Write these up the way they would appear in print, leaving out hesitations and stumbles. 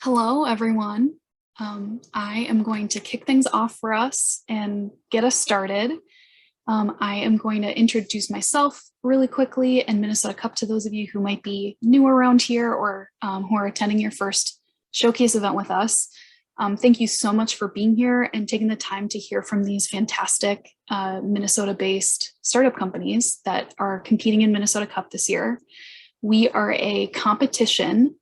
Hello, everyone. I am going to kick things off for us and get us started. I am going to introduce myself really quickly and Minnesota Cup to those of you who might be new around here or who are attending your first showcase event with us. Thank you so much for being here and taking the time to hear from these fantastic Minnesota-based startup companies that are competing in Minnesota Cup this year. We are a competition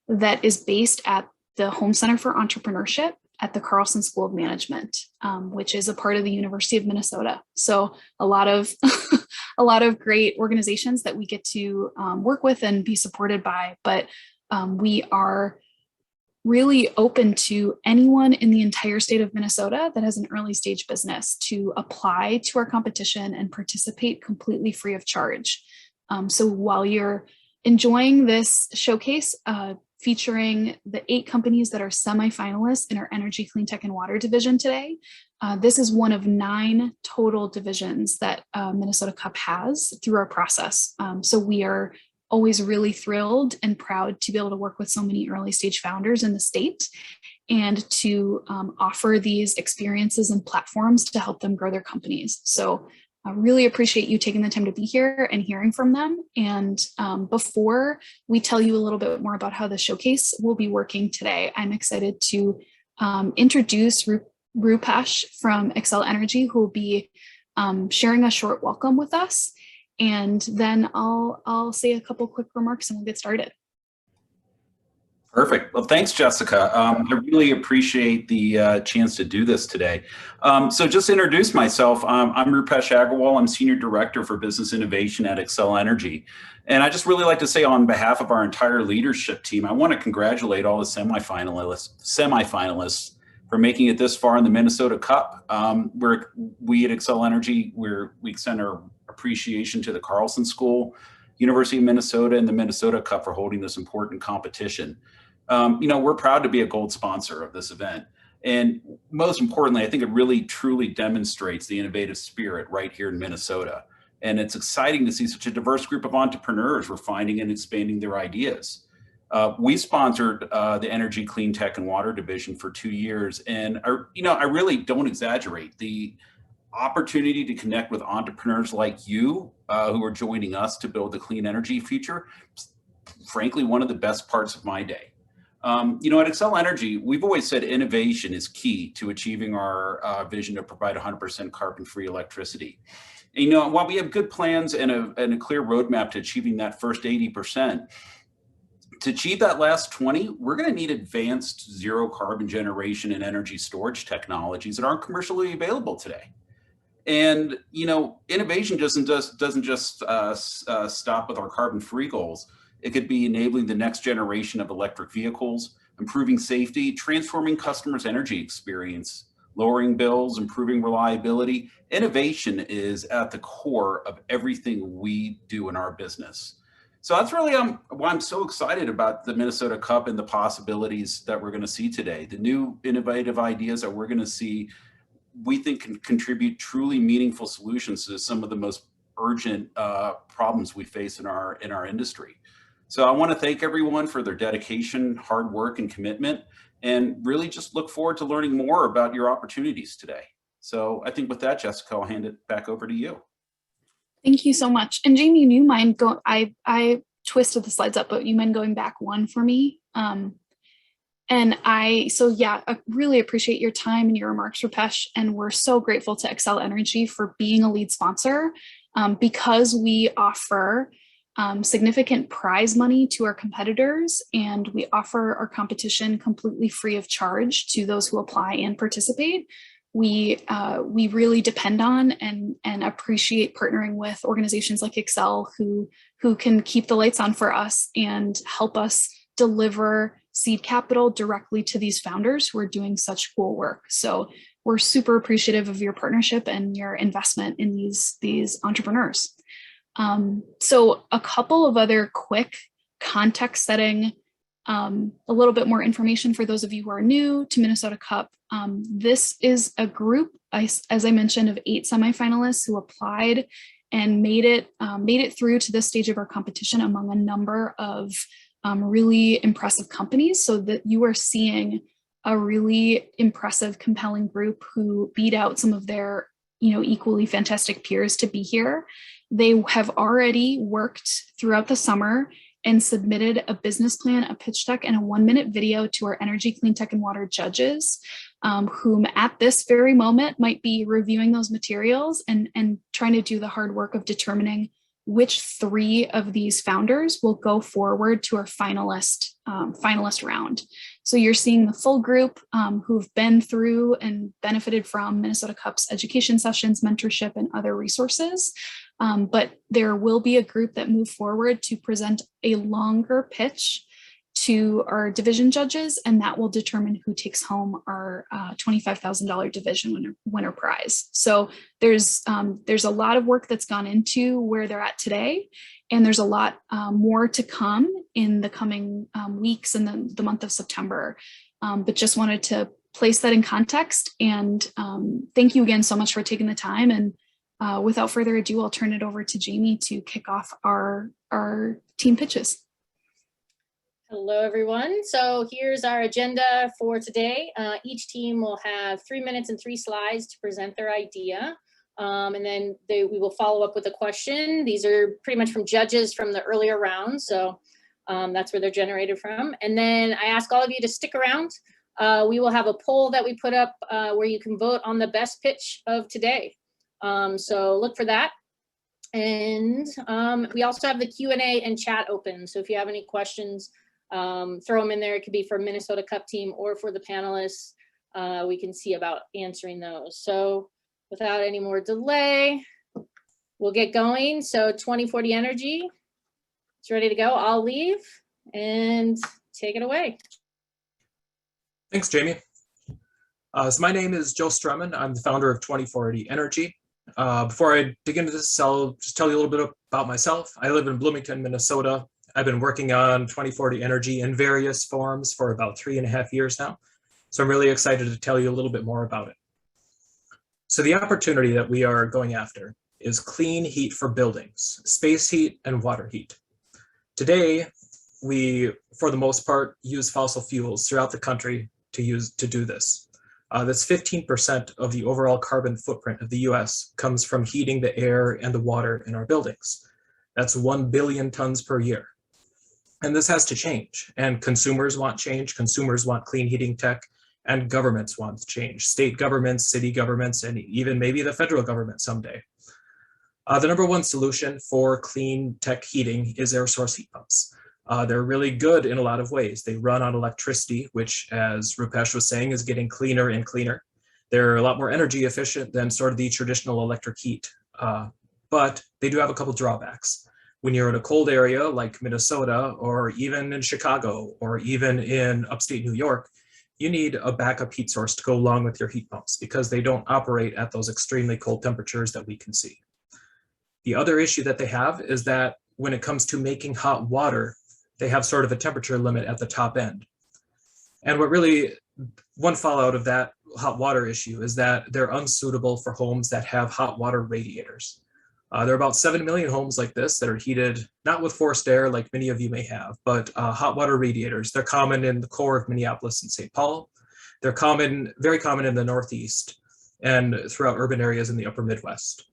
that is based at the Home Center for Entrepreneurship at the Carlson School of Management, which is a part of the University of Minnesota. So a lot of a lot of great organizations that we get to work with and be supported by. But we are really open to anyone in the entire state of Minnesota that has an early stage business to apply to our competition and participate completely free of charge. So while you're enjoying this showcase, featuring the 8 companies that are semifinalists in our Energy, Clean Tech, and Water division today. This is one of 9 total divisions that Minnesota Cup has through our process. So we are always really thrilled and proud to be able to work with so many early stage founders in the state and to offer these experiences and platforms to help them grow their companies. So I really appreciate you taking the time to be here and hearing from them. And before we tell you a little bit more about how the showcase will be working today, I'm excited to introduce Rupesh from Xcel Energy, who will be sharing a short welcome with us. And then I'll say a couple quick remarks and we'll get started. Perfect. Well, thanks, Jessica. I really appreciate the chance to do this today. So just to introduce myself, I'm Rupesh Agarwal. I'm Senior Director for Business Innovation at Xcel Energy. And I just really like to say on behalf of our entire leadership team, I want to congratulate all the semifinalists for making it this far in the Minnesota Cup. We at Xcel Energy, we extend our appreciation to the Carlson School, University of Minnesota, and the Minnesota Cup for holding this important competition. We're proud to be a gold sponsor of this event. And most importantly, I think it really truly demonstrates the innovative spirit right here in Minnesota. And it's exciting to see such a diverse group of entrepreneurs refining and expanding their ideas. We sponsored the Energy, Clean Tech, and Water division for 2 years. And I really don't exaggerate. The opportunity to connect with entrepreneurs like you who are joining us to build the clean energy future, frankly, one of the best parts of my day. At Xcel Energy, we've always said innovation is key to achieving our vision to provide 100% carbon-free electricity. And, while we have good plans and a clear roadmap to achieving that first 80%, to achieve that last 20, we're going to need advanced zero carbon generation and energy storage technologies that aren't commercially available today. And innovation doesn't just stop with our carbon-free goals. It could be enabling the next generation of electric vehicles, improving safety, transforming customers' energy experience, lowering bills, improving reliability. Innovation is at the core of everything we do in our business. So that's really why I'm so excited about the Minnesota Cup and the possibilities that we're going to see today. The new innovative ideas that we're going to see, we think, can contribute truly meaningful solutions to some of the most urgent problems we face in our industry. So I want to thank everyone for their dedication, hard work, and commitment, and really just look forward to learning more about your opportunities today. So I think with that, Jessica, I'll hand it back over to you. Thank you so much. And Jamie, you mind go? I twisted the slides up, but you mind going back one for me? I really appreciate your time and your remarks, Rupesh, and we're so grateful to Xcel Energy for being a lead sponsor because we offer significant prize money to our competitors, and we offer our competition completely free of charge to those who apply and participate. We really depend on and appreciate partnering with organizations like Xcel who can keep the lights on for us and help us deliver seed capital directly to these founders who are doing such cool work. So we're super appreciative of your partnership and your investment in these entrepreneurs. So a couple of other quick context setting, a little bit more information for those of you who are new to Minnesota Cup. This is a group, as I mentioned, of 8 semifinalists who applied and made it through to this stage of our competition among a number of really impressive companies, so that you are seeing a really impressive, compelling group who beat out some of their, equally fantastic peers to be here. They have already worked throughout the summer and submitted a business plan, a pitch deck, and a 1-minute video to our energy, clean tech, and water judges, whom at this very moment might be reviewing those materials and trying to do the hard work of determining which 3 of these founders will go forward to our finalist round. So you're seeing the full group who've been through and benefited from Minnesota Cup's education sessions, mentorship, and other resources. But there will be a group that move forward to present a longer pitch to our division judges, and that will determine who takes home our $25,000 division winner prize. So there's a lot of work that's gone into where they're at today, and there's a lot more to come in the coming weeks and the month of September. But just wanted to place that in context, and thank you again so much for taking the time. And without further ado, I'll turn it over to Jamie to kick off our team pitches. Hello, everyone. So here's our agenda for today. Each team will have 3 minutes and 3 slides to present their idea. And then we will follow up with a question. These are pretty much from judges from the earlier rounds. So that's where they're generated from. And then I ask all of you to stick around. We will have a poll that we put up where you can vote on the best pitch of today. So look for that. And we also have the Q&A and chat open. So if you have any questions, throw them in there. It could be for Minnesota Cup team or for the panelists. We can see about answering those. So without any more delay, we'll get going. So 2040 Energy, it's ready to go. I'll leave and take it away. Thanks, Jamie. So my name is Joe Strumman. I'm the founder of 2040 Energy. Before I dig into this, I'll just tell you a little bit about myself. I live in Bloomington, Minnesota. I've been working on 2040 Energy in various forms for about 3.5 years now. So I'm really excited to tell you a little bit more about it. So the opportunity that we are going after is clean heat for buildings, space heat and water heat. Today, we, for the most part, use fossil fuels throughout the country to do this. That's 15% of the overall carbon footprint of the US comes from heating the air and the water in our buildings. That's 1 billion tons per year. And this has to change. And consumers want change, consumers want clean heating tech, and governments want change. State governments, city governments, and even maybe the federal government someday. The number one solution for clean tech heating is air source heat pumps. They're really good in a lot of ways. They run on electricity, which, as Rupesh was saying, is getting cleaner and cleaner. They're a lot more energy efficient than sort of the traditional electric heat, but they do have a couple drawbacks. When you're in a cold area like Minnesota, or even in Chicago, or even in upstate New York, you need a backup heat source to go along with your heat pumps because they don't operate at those extremely cold temperatures that we can see. The other issue that they have is that when it comes to making hot water, they have sort of a temperature limit at the top end. And one fallout of that hot water issue is that they're unsuitable for homes that have hot water radiators. There are about 7 million homes like this that are heated, not with forced air like many of you may have, but hot water radiators. They're common in the core of Minneapolis and St. Paul. They're very common in the Northeast and throughout urban areas in the upper Midwest.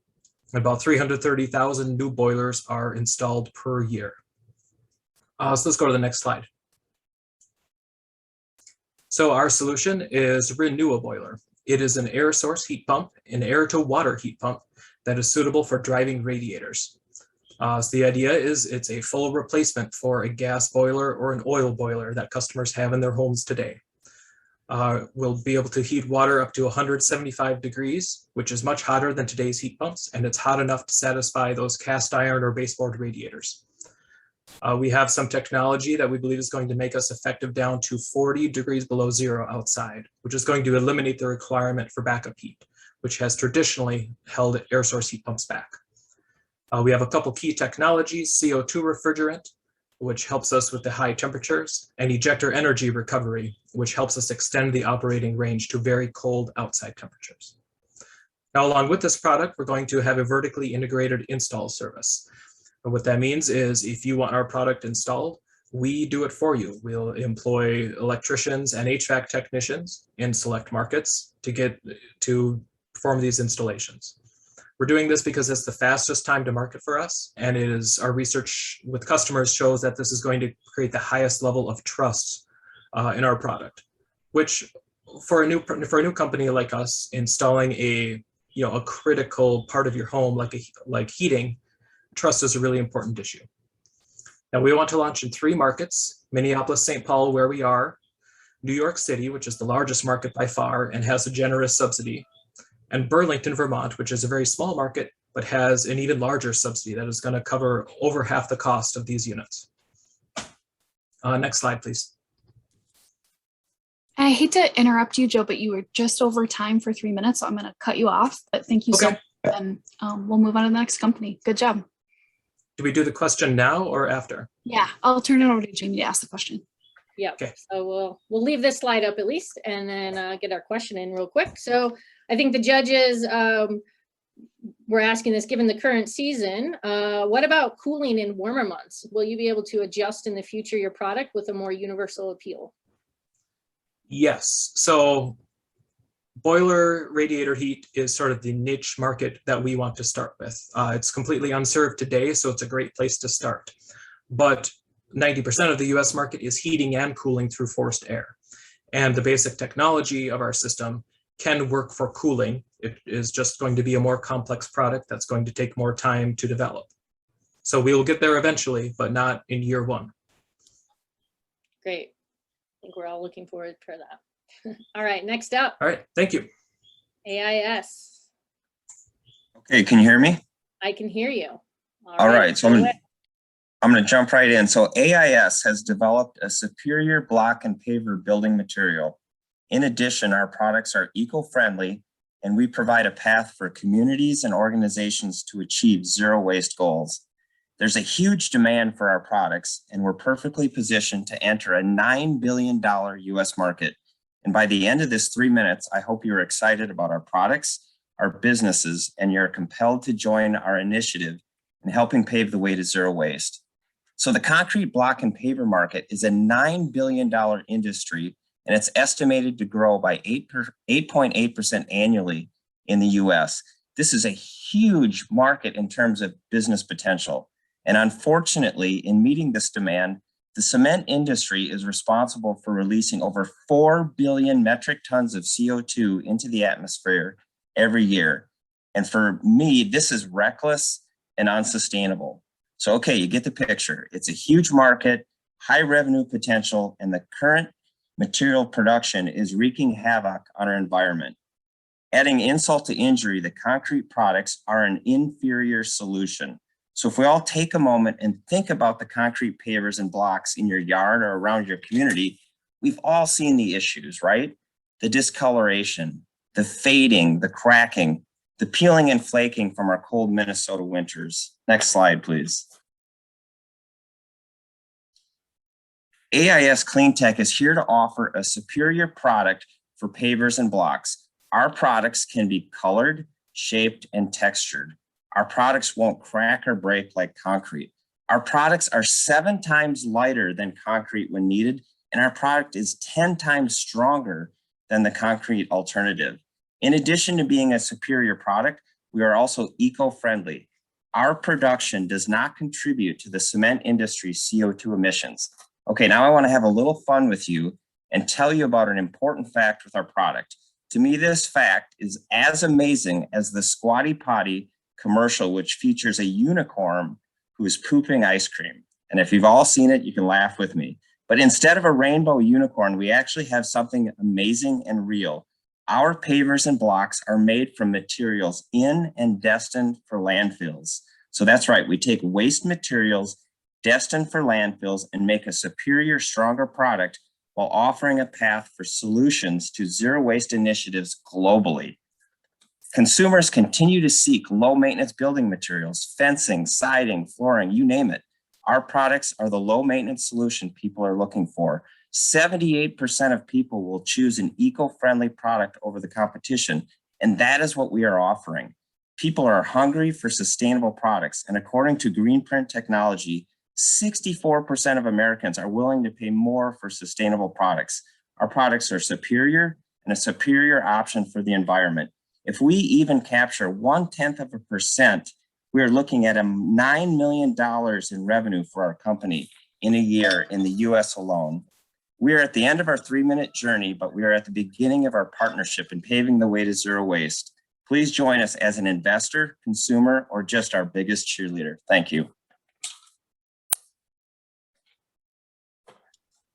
About 330,000 new boilers are installed per year. So let's go to the next slide. So our solution is Renew a Boiler. It is an air source heat pump, an air to water heat pump that is suitable for driving radiators. So the idea is it's a full replacement for a gas boiler or an oil boiler that customers have in their homes today. We'll be able to heat water up to 175 degrees, which is much hotter than today's heat pumps, and it's hot enough to satisfy those cast iron or baseboard radiators. We have some technology that we believe is going to make us effective down to 40 degrees below zero outside, which is going to eliminate the requirement for backup heat, which has traditionally held air source heat pumps back. We have a couple key technologies: CO2 refrigerant, which helps us with the high temperatures, and ejector energy recovery, which helps us extend the operating range to very cold outside temperatures. Now, along with this product, we're going to have a vertically integrated install service. And what that means is if you want our product installed, we do it for you. We'll employ electricians and HVAC technicians in select markets to perform these installations. We're doing this because it's the fastest time to market for us, and it is our research with customers shows that this is going to create the highest level of trust in our product, which for a new company like us, installing a critical part of your home like heating, trust is a really important issue. Now we want to launch in 3 markets: Minneapolis, St. Paul, where we are; New York City, which is the largest market by far and has a generous subsidy; and Burlington, Vermont, which is a very small market but has an even larger subsidy that is going to cover over half the cost of these units. Next slide, please. I hate to interrupt you, Joe, but you were just over time for 3 minutes, so I'm going to cut you off. But thank you so much, and we'll move on to the next company. Good job. Do we do the question now or after? Yeah, I'll turn it over to Jamie to ask the question. Yeah. Okay. So we'll leave this slide up at least, and then get our question in real quick. So I think the judges were asking this, given the current season, what about cooling in warmer months? Will you be able to adjust in the future your product with a more universal appeal? Yes. So boiler radiator heat is sort of the niche market that we want to start with. It's completely unserved today, so it's a great place to start. But 90% of the US market is heating and cooling through forced air. And the basic technology of our system can work for cooling. It is just going to be a more complex product that's going to take more time to develop. So we will get there eventually, but not in year 1. Great. I think we're all looking forward for that. All right, next up. All right, thank you. AIS. Okay, can you hear me? I can hear you. All right, so I'm going to jump right in. So AIS has developed a superior block and paver building material. In addition, our products are eco-friendly, and we provide a path for communities and organizations to achieve zero waste goals. There's a huge demand for our products, and we're perfectly positioned to enter a $9 billion US market. And by the end of this 3 minutes, I hope you're excited about our products, our businesses, and you're compelled to join our initiative in helping pave the way to zero waste. So the concrete block and paver market is a $9 billion industry, and it's estimated to grow by 8.8% annually in the US. This is a huge market in terms of business potential. And unfortunately, in meeting this demand, the cement industry is responsible for releasing over 4 billion metric tons of CO2 into the atmosphere every year. And for me, this is reckless and unsustainable. So, okay, you get the picture. It's a huge market, high revenue potential, and the current material production is wreaking havoc on our environment. Adding insult to injury, the concrete products are an inferior solution. So if we all take a moment and think about the concrete pavers and blocks in your yard or around your community, we've all seen the issues, right? The discoloration, the fading, the cracking, the peeling and flaking from our cold Minnesota winters. Next slide, please. AIS Cleantech is here to offer a superior product for pavers and blocks. Our products can be colored, shaped, and textured. Our products won't crack or break like concrete. Our products are 7 times lighter than concrete when needed, and our product is 10 times stronger than the concrete alternative. In addition to being a superior product, we are also eco-friendly. Our production does not contribute to the cement industry's CO2 emissions. Okay, now I want to have a little fun with you and tell you about an important fact with our product. To me, this fact is as amazing as the Squatty Potty commercial, which features a unicorn who is pooping ice cream. And if you've all seen it, you can laugh with me. But instead of a rainbow unicorn, we actually have something amazing and real. Our pavers and blocks are made from materials in and destined for landfills. So that's right, we take waste materials destined for landfills and make a superior, stronger product while offering a path for solutions to zero waste initiatives globally. Consumers continue to seek low maintenance building materials, fencing, siding, flooring, you name it. Our products are the low maintenance solution people are looking for. 78% of people will choose an eco-friendly product over the competition, and that is what we are offering. People are hungry for sustainable products, and according to Greenprint Technology, 64% of Americans are willing to pay more for sustainable products. Our products are superior and a superior option for the environment. If we even capture 0.1%, we are looking at $9 million in revenue for our company in a year in the US alone. We are at the end of our 3-minute journey, but we are at the beginning of our partnership in paving the way to zero waste. Please join us as an investor, consumer, or just our biggest cheerleader. Thank you.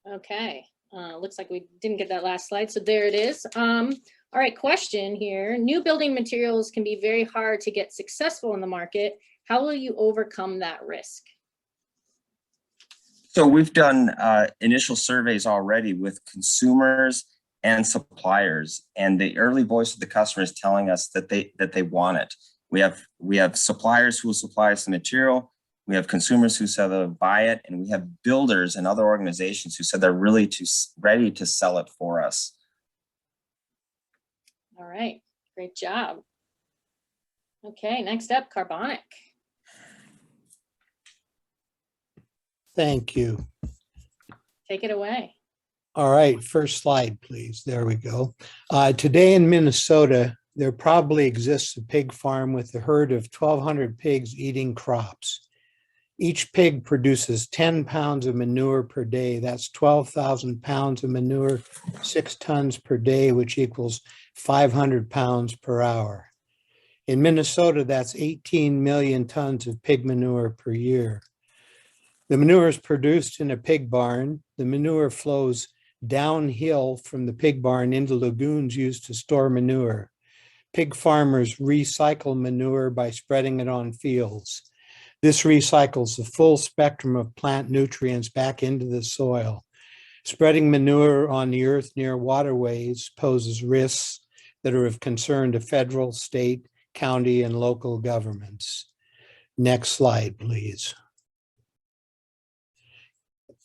Okay, looks like we didn't get that last slide, so there it is. All right, question here. New building materials can be very hard to get successful in the market. How will you overcome that risk? So we've done initial surveys already with consumers and suppliers, and the early voice of the customer is telling us that they want it. We have suppliers who will supply us the material. We have consumers who said they'll buy it, and we have builders and other organizations who said they're really ready to sell it for us. All right, great job. Okay, next up, carbonic. Thank you. Take it away. All right, first slide, please. There we go. Today in Minnesota, there probably exists a pig farm with a herd of 1,200 pigs eating crops. Each pig produces 10 pounds of manure per day. That's 12,000 pounds of manure, 6 tons per day, which equals 500 pounds per hour. In Minnesota, that's 18 million tons of pig manure per year. The manure is produced in a pig barn. The manure flows downhill from the pig barn into lagoons used to store manure. Pig farmers recycle manure by spreading it on fields. This recycles the full spectrum of plant nutrients back into the soil. Spreading manure on the earth near waterways poses risks that are of concern to federal, state, county, and local governments. Next slide, please.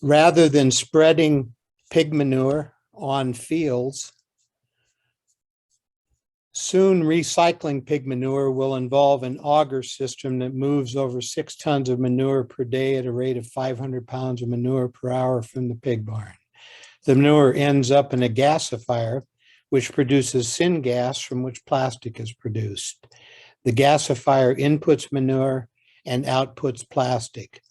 Rather than spreading pig manure on fields, soon recycling pig manure will involve an auger system that moves over 6 tons of manure per day at a rate of 500 pounds of manure per hour from the pig barn. The manure ends up in a gasifier, which produces syngas from which plastic is produced. The gasifier inputs manure and outputs plastic.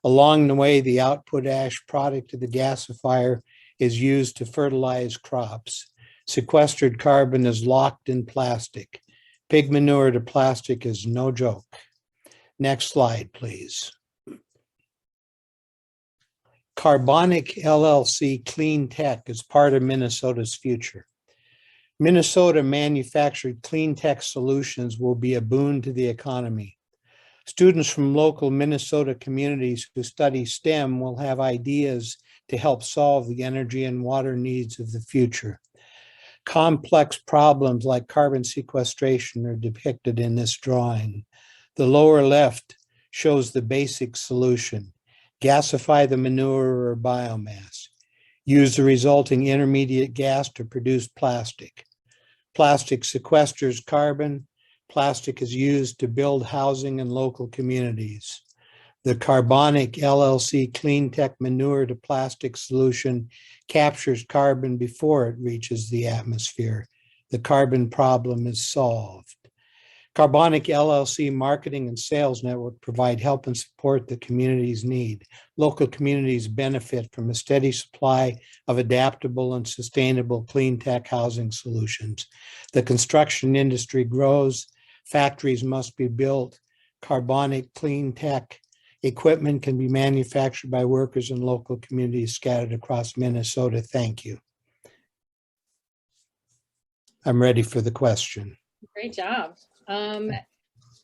Along the way, the output ash product of the gasifier is used to fertilize crops. Sequestered carbon is locked in plastic. Pig manure to plastic is no joke. Next slide, please. Carbonic LLC Clean Tech is part of Minnesota's future. Minnesota manufactured clean tech solutions will be a boon to the economy. Students from local Minnesota communities who study STEM will have ideas to help solve the energy and water needs of the future. Complex problems like carbon sequestration are depicted in this drawing. The lower left shows the basic solution. Gasify the manure or biomass. Use the resulting intermediate gas to produce plastic. Plastic sequesters carbon. Plastic is used to build housing in local communities. The Carbonic LLC Clean Tech Manure to Plastic solution captures carbon before it reaches the atmosphere. The carbon problem is solved. Carbonic LLC marketing and sales network provide help and support the communities need. Local communities benefit from a steady supply of adaptable and sustainable clean tech housing solutions. The construction industry grows. Factories must be built. Carbonic clean tech equipment can be manufactured by workers in local communities scattered across Minnesota. Thank you. I'm ready for the question. Great job.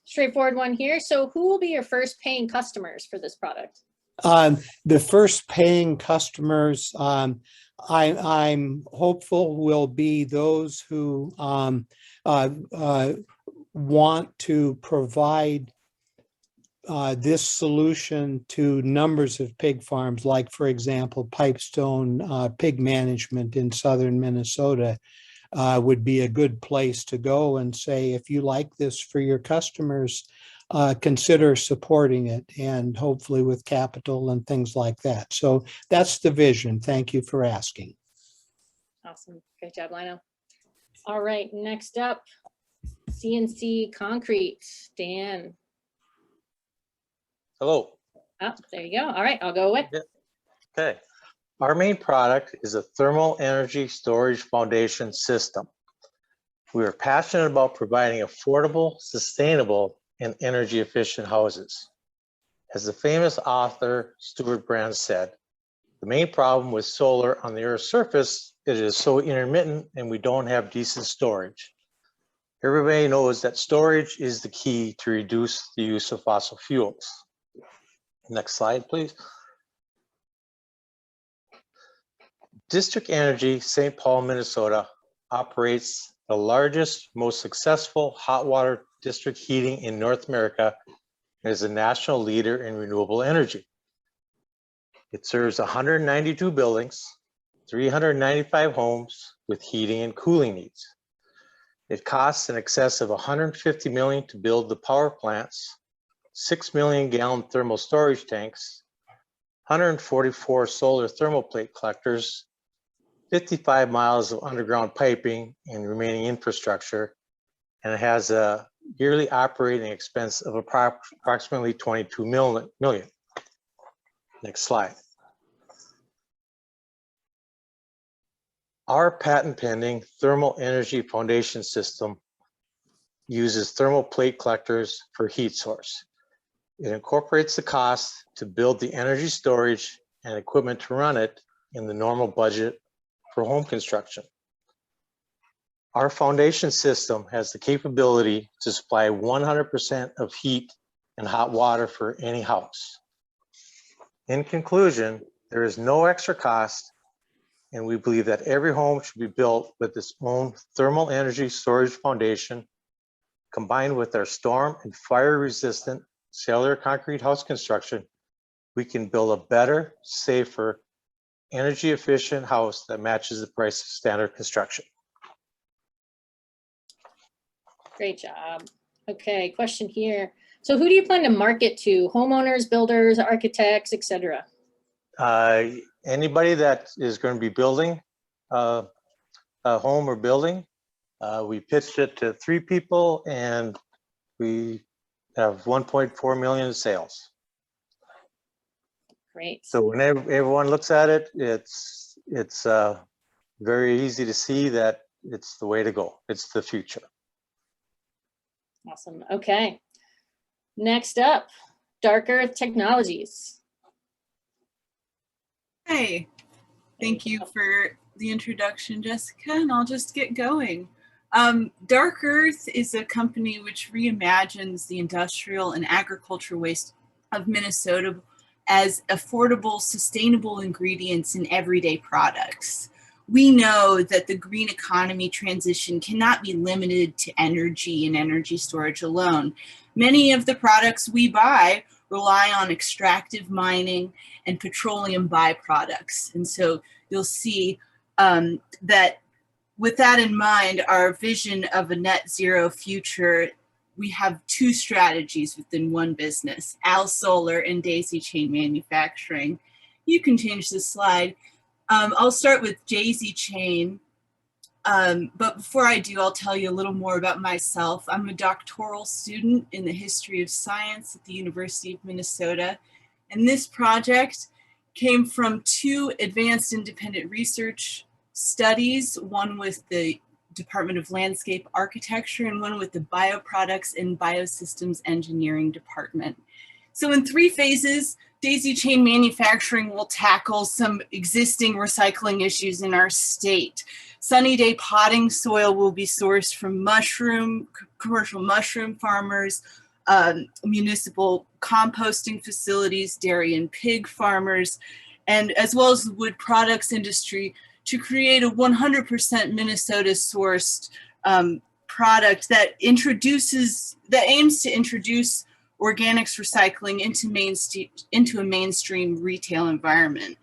Straightforward one here. So who will be your first paying customers for this product? The first paying customers, I'm hopeful will be those who want to provide this solution to numbers of pig farms, like, for example, Pipestone Pig Management in southern Minnesota would be a good place to go and say, if you like this for your customers, consider supporting it, and hopefully with capital and things like that. So that's the vision. Thank you for asking. Awesome. Great job, Lino. All right, next up, CNC Concrete. Dan. Hello. Oh, there you go. All right, I'll go away. Okay. Our main product is a thermal energy storage foundation system. We are passionate about providing affordable, sustainable, and energy efficient houses. As the famous author Stuart Brand said, the main problem with solar on the Earth's surface is it is so intermittent and we don't have decent storage. Everybody knows that storage is the key to reduce the use of fossil fuels. Next slide, please. District Energy, St. Paul, Minnesota, operates the largest, most successful hot water district heating in North America and is a national leader in renewable energy. It serves 192 buildings, 395 homes with heating and cooling needs. It costs in excess of $150 million to build the power plants, 6 million gallon thermal storage tanks, 144 solar thermal plate collectors, 55 miles of underground piping and remaining infrastructure, and it has a yearly operating expense of approximately $22 million. Next slide. Our patent pending thermal energy foundation system uses thermal plate collectors for heat source. It incorporates the cost to build the energy storage and equipment to run it in the normal budget for home construction. Our foundation system has the capability to supply 100% of heat and hot water for any house. In conclusion, there is no extra cost, and we believe that every home should be built with its own thermal energy storage foundation. Combined with our storm and fire resistant cellular concrete house construction, we can build a better, safer, energy efficient house that matches the price of standard construction. Great job. Okay, question here. So who do you plan to market to? Homeowners, builders, architects, etc.? Anybody that is going to be building a home or building, we pitched it to 3 people and we have 1.4 million in sales. Great. So when everyone looks at it, it's very easy to see that it's the way to go. It's the future. Awesome. Okay. Next up, Dark Earth Technologies. Hey, thank you for the introduction, Jessica, and I'll just get going. Dark Earth is a company which reimagines the industrial and agriculture waste of Minnesota as affordable, sustainable ingredients in everyday products. We know that the green economy transition cannot be limited to energy and energy storage alone. Many of the products we buy rely on extractive mining and petroleum byproducts. And so you'll see that with that in mind, our vision of a net zero future, we have 2 strategies within one business, Al Solar and Daisy Chain Manufacturing. You can change the slide. I'll start with Daisy Chain, but before I do, I'll tell you a little more about myself. I'm a doctoral student in the history of science at the University of Minnesota, and this project came from 2 advanced independent research studies, one with the Department of Landscape Architecture and one with the Bioproducts and Biosystems Engineering Department. So in 3 phases, Daisy Chain Manufacturing will tackle some existing recycling issues in our state. Sunny Day potting soil will be sourced from commercial mushroom farmers, municipal composting facilities, dairy and pig farmers, and as well as the wood products industry to create a 100% Minnesota sourced product that aims to introduce organics recycling into a mainstream retail environment.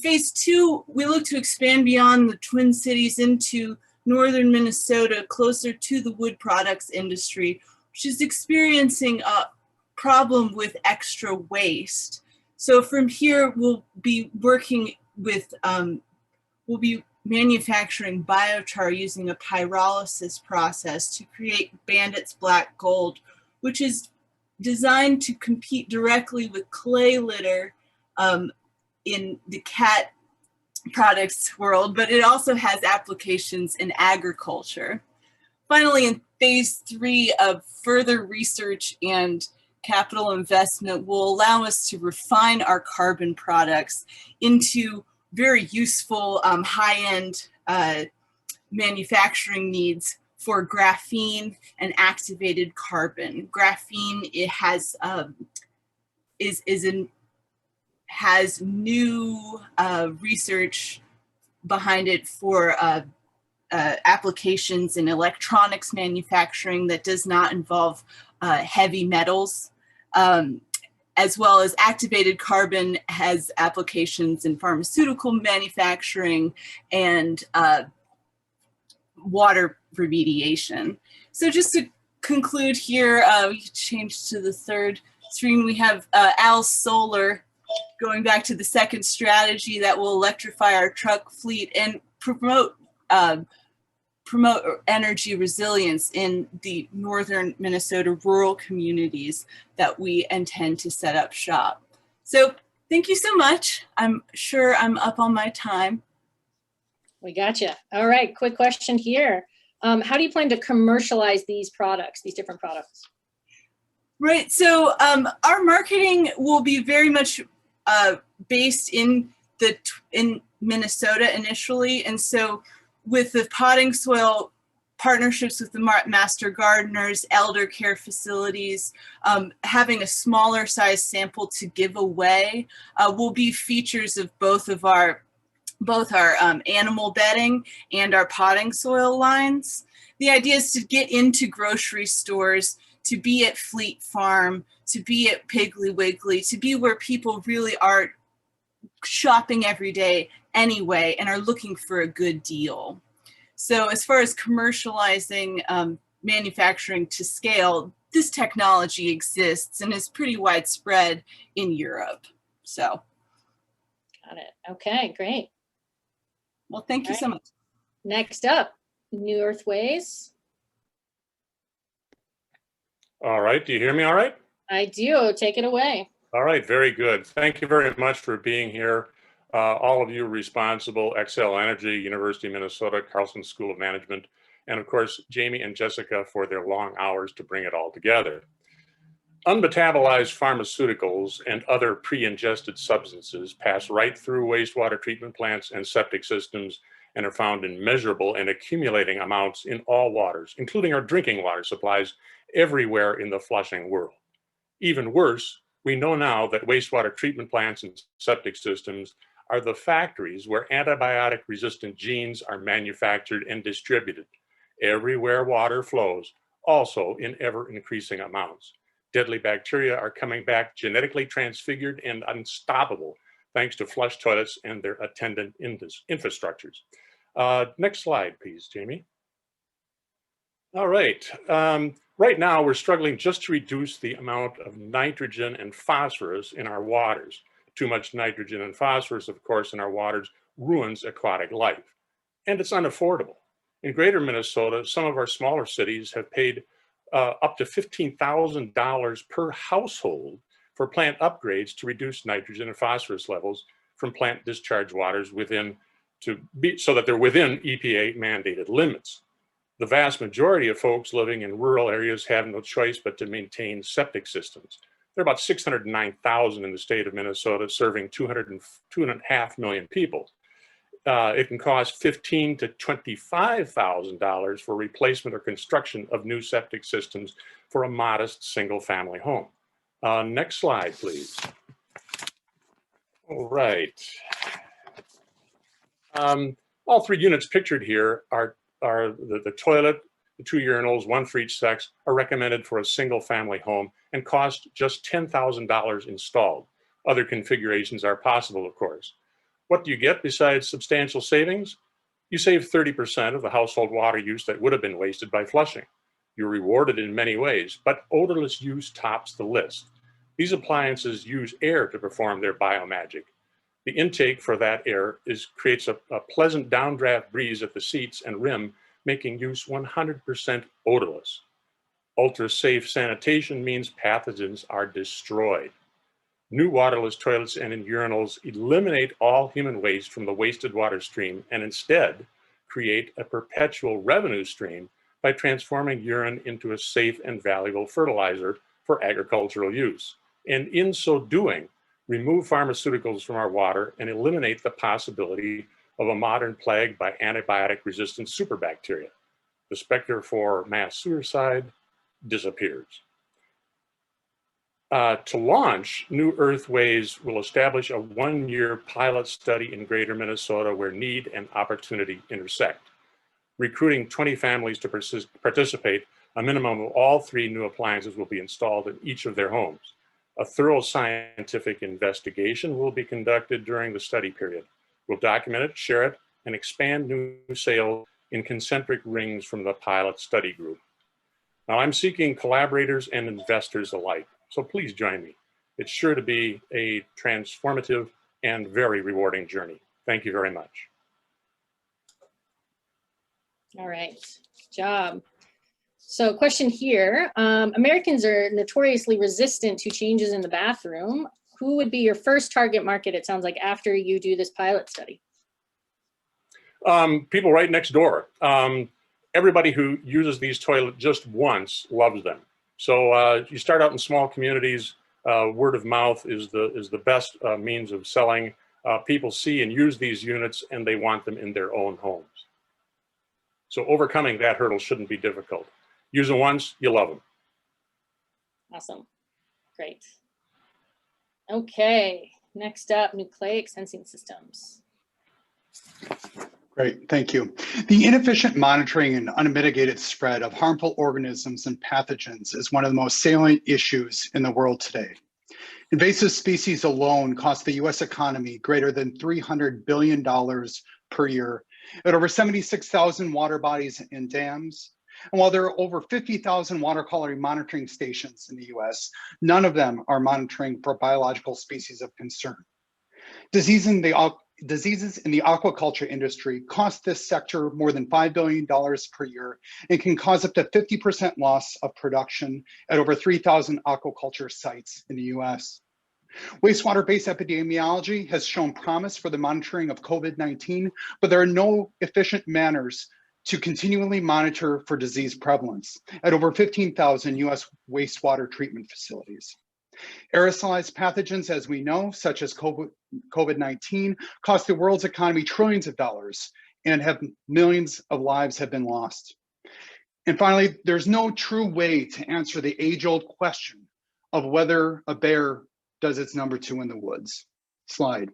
Phase 2, we look to expand beyond the Twin Cities into northern Minnesota, closer to the wood products industry, which is experiencing a problem with extra waste. So from here, we'll be working with, we'll be manufacturing biochar using a pyrolysis process to create Bandit's Black Gold, which is designed to compete directly with clay litter in the cat products world, but it also has applications in agriculture. Finally, in phase 3 of further research and capital investment will allow us to refine our carbon products into very useful high-end manufacturing needs for graphene and activated carbon. Graphene, it has has new research behind it for applications in electronics manufacturing that does not involve heavy metals, as well as activated carbon has applications in pharmaceutical manufacturing and water remediation. So just to conclude here, we change to the third screen. We have Al's Solar, going back to the second strategy that will electrify our truck fleet and promote energy resilience in the northern Minnesota rural communities that we intend to set up shop. So thank you so much. I'm sure I'm up on my time. We got you. All right, quick question here. How do you plan to commercialize these products, these different products? Right, so our marketing will be very much based in Minnesota initially, and so with the potting soil partnerships with the master gardeners, elder care facilities, having a smaller size sample to give away will be features of both our animal bedding and our potting soil lines. The idea is to get into grocery stores, to be at Fleet Farm, to be at Piggly Wiggly, to be where people really are shopping every day anyway and are looking for a good deal. So as far as commercializing manufacturing to scale, this technology exists and is pretty widespread in Europe. So. Got it. Okay, great. Well, thank you so much. Next up, New Earthways. All right, do you hear me all right? I do, take it away. All right, very good. Thank you very much for being here. All of you responsible, Excel Energy, University of Minnesota, Carlson School of Management, and of course, Jamie and Jessica for their long hours to bring it all together. Unmetabolized pharmaceuticals and other pre-ingested substances pass right through wastewater treatment plants and septic systems and are found in measurable and accumulating amounts in all waters, including our drinking water supplies everywhere in the flushing world. Even worse, we know now that wastewater treatment plants and septic systems are the factories where antibiotic-resistant genes are manufactured and distributed. Everywhere water flows, also in ever-increasing amounts. Deadly bacteria are coming back genetically transfigured and unstoppable thanks to flush toilets and their attendant infrastructures. Next slide, please, Jamie. All right. Right now, we're struggling just to reduce the amount of nitrogen and phosphorus in our waters. Too much nitrogen and phosphorus, of course, in our waters ruins aquatic life, and it's unaffordable. In greater Minnesota, some of our smaller cities have paid up to $15,000 per household for plant upgrades to reduce nitrogen and phosphorus levels from plant discharge waters so that they're within EPA mandated limits. The vast majority of folks living in rural areas have no choice but to maintain septic systems. There are about 609,000 in the state of Minnesota, serving 2.5 million people. It can cost $15,000 to $25,000 for replacement or construction of new septic systems for a modest single-family home. Next slide, please. All right. All three units pictured here are the toilet, the 2 urinals, one for each sex, are recommended for a single-family home and cost just $10,000 installed. Other configurations are possible, of course. What do you get besides substantial savings? You save 30% of the household water use that would have been wasted by flushing. You're rewarded in many ways, but odorless use tops the list. These appliances use air to perform their biomagic. The intake for that air creates a pleasant downdraft breeze at the seats and rim, making use 100% odorless. Ultra-safe sanitation means pathogens are destroyed. New waterless toilets and urinals eliminate all human waste from the wasted water stream and instead create a perpetual revenue stream by transforming urine into a safe and valuable fertilizer for agricultural use. And in so doing, remove pharmaceuticals from our water and eliminate the possibility of a modern plague by antibiotic-resistant superbacteria. The specter for mass suicide disappears. To launch, New Earthways will establish a one-year pilot study in Greater Minnesota where need and opportunity intersect. Recruiting 20 families to participate, a minimum of all 3 new appliances will be installed in each of their homes. A thorough scientific investigation will be conducted during the study period. We'll document it, share it, and expand new sales in concentric rings from the pilot study group. Now, I'm seeking collaborators and investors alike, so please join me. It's sure to be a transformative and very rewarding journey. Thank you very much. All right, good job. So question here, Americans are notoriously resistant to changes in the bathroom. Who would be your first target market, it sounds like, after you do this pilot study? People right next door. Everybody who uses these toilets just once loves them. So you start out in small communities. Word of mouth is the best means of selling. People see and use these units and they want them in their own homes. So overcoming that hurdle shouldn't be difficult. Use them once, you love them. Awesome, great. Okay, next up, nucleic sensing systems. Great, thank you. The inefficient monitoring and unmitigated spread of harmful organisms and pathogens is one of the most salient issues in the world today. Invasive species alone cost the US economy greater than $300 billion per year at over 76,000 water bodies and dams. And while there are over 50,000 water quality monitoring stations in the US, none of them are monitoring for biological species of concern. Diseases in the aquaculture industry cost this sector more than $5 billion per year and can cause up to 50% loss of production at over 3,000 aquaculture sites in the US. Wastewater-based epidemiology has shown promise for the monitoring of COVID-19, but there are no efficient manners to continually monitor for disease prevalence at over 15,000 US wastewater treatment facilities. Aerosolized pathogens, as we know, such as COVID-19, cost the world's economy trillions of dollars and millions of lives have been lost. And finally, there's no true way to answer the age-old question of whether a bear does its number 2 in the woods. Slide.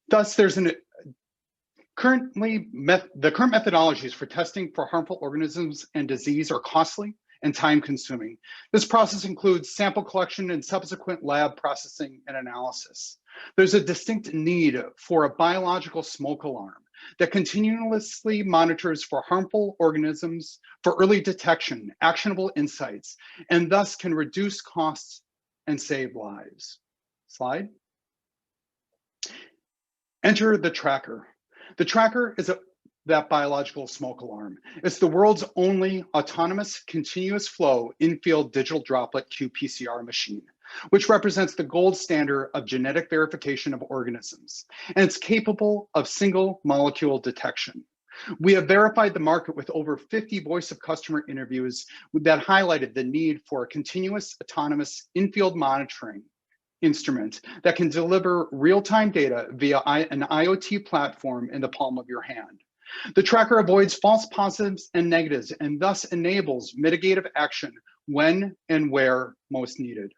Thus, the current methodologies for testing for harmful organisms and disease are costly and time-consuming. This process includes sample collection and subsequent lab processing and analysis. There's a distinct need for a biological smoke alarm that continuously monitors for harmful organisms for early detection, actionable insights, and thus can reduce costs and save lives. Slide. Enter the tracker. The tracker is that biological smoke alarm. It's the world's only autonomous continuous flow in-field digital droplet qPCR machine, which represents the gold standard of genetic verification of organisms, and it's capable of single molecule detection. We have verified the market with over 50 voice of customer interviews that highlighted the need for a continuous autonomous in-field monitoring instrument that can deliver real-time data via an IoT platform in the palm of your hand. The tracker avoids false positives and negatives and thus enables mitigative action when and where most needed.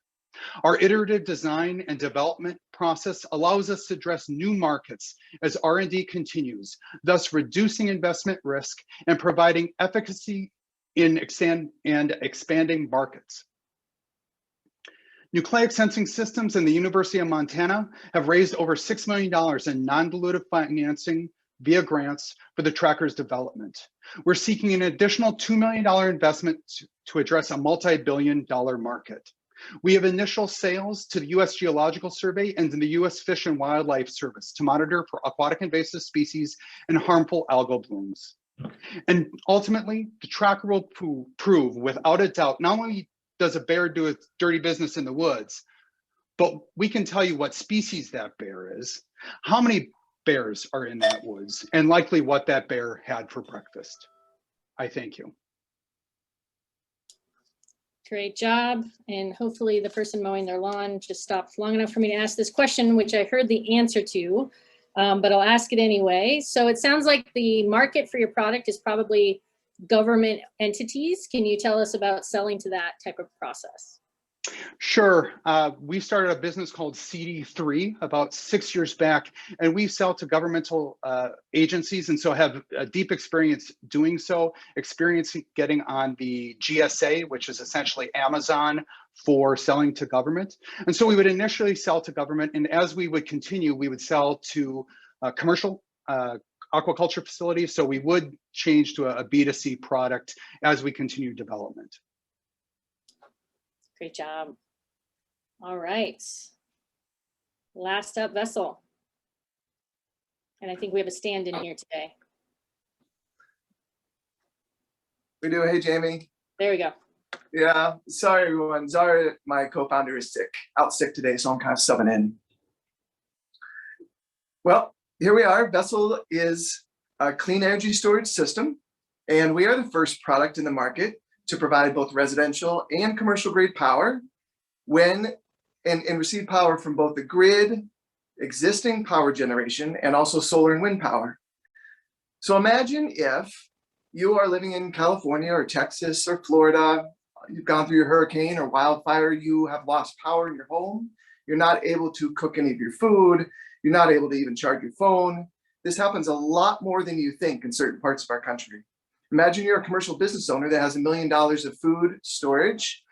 Our iterative design and development process allows us to address new markets as R&D continues, thus reducing investment risk and providing efficacy in expanding markets. Nucleic sensing systems and the University of Montana have raised over $6 million in non-dilutive financing via grants for the tracker's development. We're seeking an additional $2 million investment to address a multi-billion-dollar market. We have initial sales to the U.S. Geological Survey and to the U.S. Fish and Wildlife Service to monitor for aquatic invasive species and harmful algal blooms. And ultimately, the tracker will prove without a doubt, not only does a bear do its dirty business in the woods, but we can tell you what species that bear is, how many bears are in that woods, and likely what that bear had for breakfast. I thank you. Great job. And hopefully the person mowing their lawn just stopped long enough for me to ask this question, which I heard the answer to, but I'll ask it anyway. So it sounds like the market for your product is probably government entities. Can you tell us about selling to that type of process? Sure. We started a business called CD3 about 6 years back, and we sell to governmental agencies, and so have a deep experience doing so, experience getting on the GSA, which is essentially Amazon for selling to government. And so we would initially sell to government, and as we would continue, we would sell to commercial aquaculture facilities. So we would change to a B2C product as we continue development. Great job. All right. Last up, Vessel. And I think we have a stand in here today. We do. Hey, Jamie. There we go. Yeah. Sorry, everyone. Zara, my co-founder, is out sick today, so I'm kind of subbing in. Well, here we are. Vessel is a clean energy storage system, and we are the first product in the market to provide both residential and commercial grade power and receive power from both the grid, existing power generation, and also solar and wind power. So imagine if you are living in California or Texas or Florida, you've gone through your hurricane or wildfire, you have lost power in your home, you're not able to cook any of your food, you're not able to even charge your phone. This happens a lot more than you think in certain parts of our country. Imagine you're a commercial business owner that has $1 million of food storage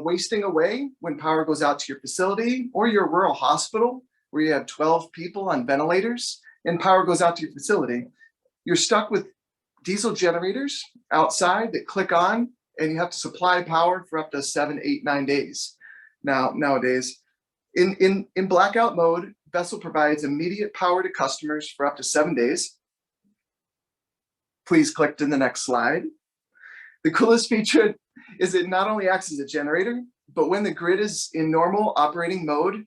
wasting away when power goes out to your facility, or you're a rural hospital where you have 12 people on ventilators and power goes out to your facility. You're stuck with diesel generators outside that click on, and you have to supply power for up to 7, 8, 9 days. Nowadays, in blackout mode, Vessel provides immediate power to customers for up to 7 days. Please click to the next slide. The coolest feature is it not only acts as a generator, but when the grid is in normal operating mode,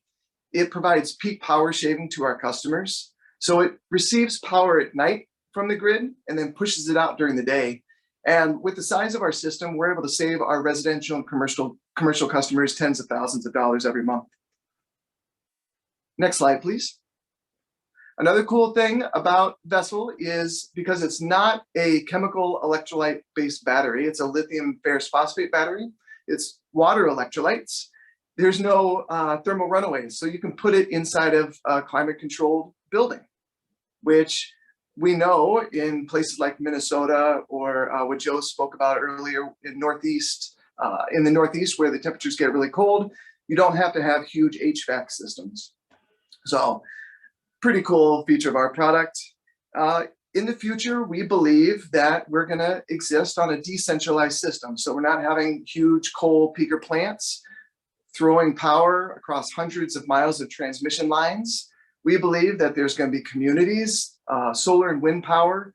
it provides peak power shaving to our customers. So it receives power at night from the grid and then pushes it out during the day. And with the size of our system, we're able to save our residential and commercial customers tens of thousands of dollars every month. Next slide, please. Another cool thing about Vessel is because it's not a chemical electrolyte-based battery, it's a lithium ferrous phosphate battery. It's water electrolytes. There's no thermal runaways, so you can put it inside of a climate-controlled building, which we know in places like Minnesota or what Joe spoke about earlier in the Northeast where the temperatures get really cold, you don't have to have huge HVAC systems. So pretty cool feature of our product. In the future, we believe that we're going to exist on a decentralized system. So we're not having huge coal peaker plants throwing power across hundreds of miles of transmission lines. We believe that there's going to be communities, solar and wind power,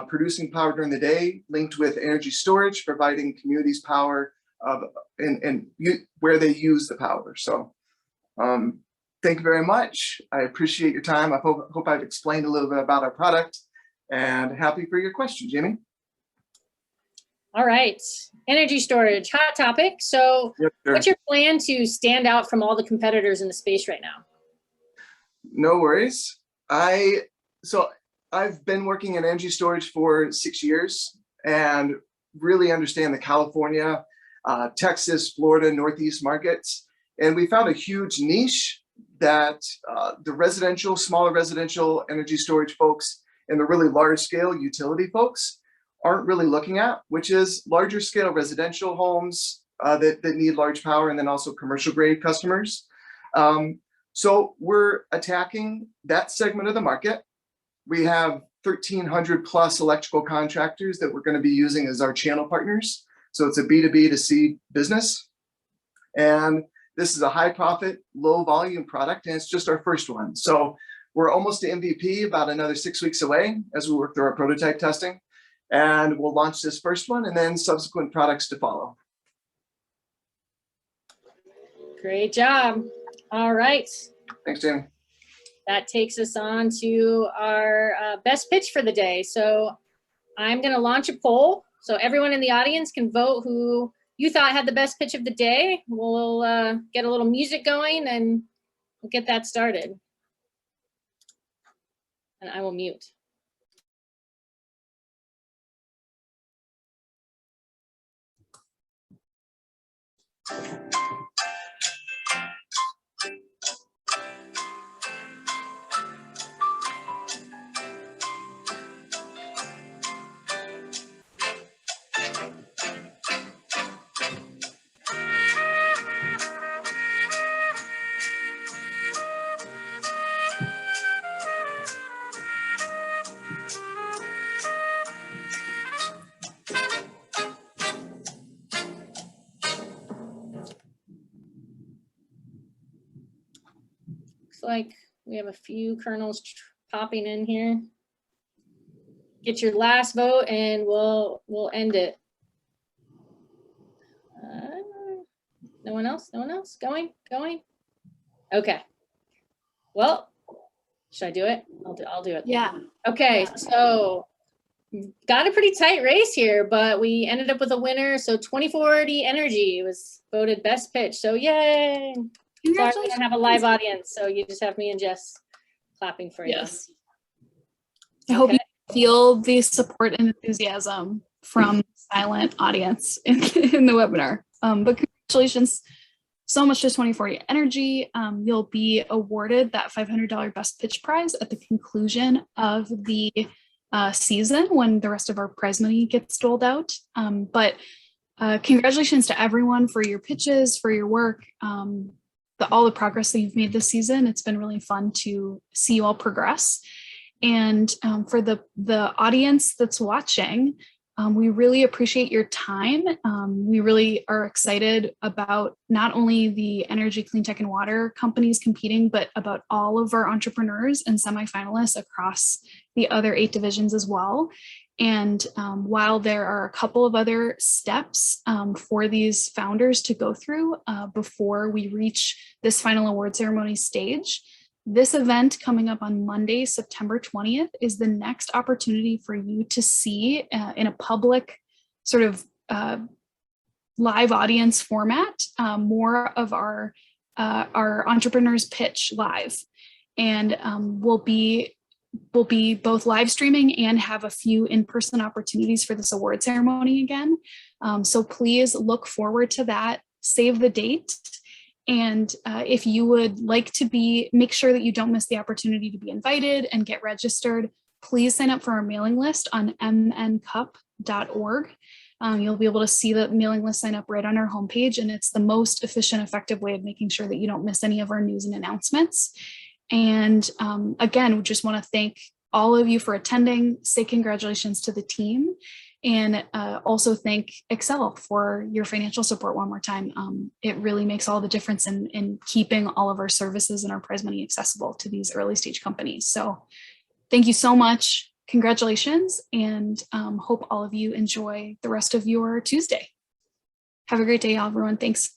producing power during the day, linked with energy storage, providing communities power where they use the power. So thank you very much. I appreciate your time. I hope I've explained a little bit about our product, and happy for your question, Jamie. All right, energy storage, hot topic. So Yep, sure. What's your plan to stand out from all the competitors in the space right now? No worries. So I've been working in energy storage for 6 years and really understand the California, Texas, Florida, Northeast markets. And we found a huge niche that the smaller residential energy storage folks and the really large scale utility folks aren't really looking at, which is larger scale residential homes that need large power, and then also commercial grade customers. So we're attacking that segment of the market. We have 1,300 plus electrical contractors that we're going to be using as our channel partners. So it's a B2B to C business. And this is a high profit, low volume product, and it's just our first one. So we're almost to MVP, about another 6 weeks away as we work through our prototype testing. And we'll launch this first one and then subsequent products to follow. Great job. All right. Thanks, Jamie. That takes us on to our best pitch for the day. So I'm going to launch a poll. So everyone in the audience can vote who you thought had the best pitch of the day. We'll get a little music going and we'll get that started. And I will mute. Looks like we have a few kernels popping in here. Get your last vote and we'll end it. No one else? No one else? Going? Okay. Well, should I do it? I'll do it. Yeah. Okay, so got a pretty tight race here, but we ended up with a winner. So 2040 Energy was voted best pitch. So yay! Sorry, we don't have a live audience, so you just have me and Jess clapping for you. Yes. I hope you feel the support and enthusiasm from the silent audience in the webinar. But congratulations so much to 2040 Energy. You'll be awarded that $500 best pitch prize at the conclusion of the season when the rest of our prize money gets doled out. But congratulations to everyone for your pitches, for your work, all the progress that you've made this season. It's been really fun to see you all progress. And for the audience that's watching, we really appreciate your time. We really are excited about not only the energy, clean tech, and water companies competing, but about all of our entrepreneurs and semifinalists across the other 8 divisions as well. And while there are a couple of other steps for these founders to go through before we reach this final award ceremony stage, this event coming up on Monday, September 20th, is the next opportunity for you to see in a public sort of live audience format more of our entrepreneurs pitch live. And we'll be both live streaming and have a few in-person opportunities for this award ceremony again. So please look forward to that. Save the date. And if you would like to make sure that you don't miss the opportunity to be invited and get registered, please sign up for our mailing list on mncup.org. You'll be able to see the mailing list sign up right on our homepage, and it's the most efficient, effective way of making sure that you don't miss any of our news and announcements. And again, we just want to thank all of you for attending, say congratulations to the team, and also thank Excel for your financial support one more time. It really makes all the difference in keeping all of our services and our prize money accessible to these early stage companies. So thank you so much. Congratulations, and hope all of you enjoy the rest of your Tuesday. Have a great day, everyone. Thanks.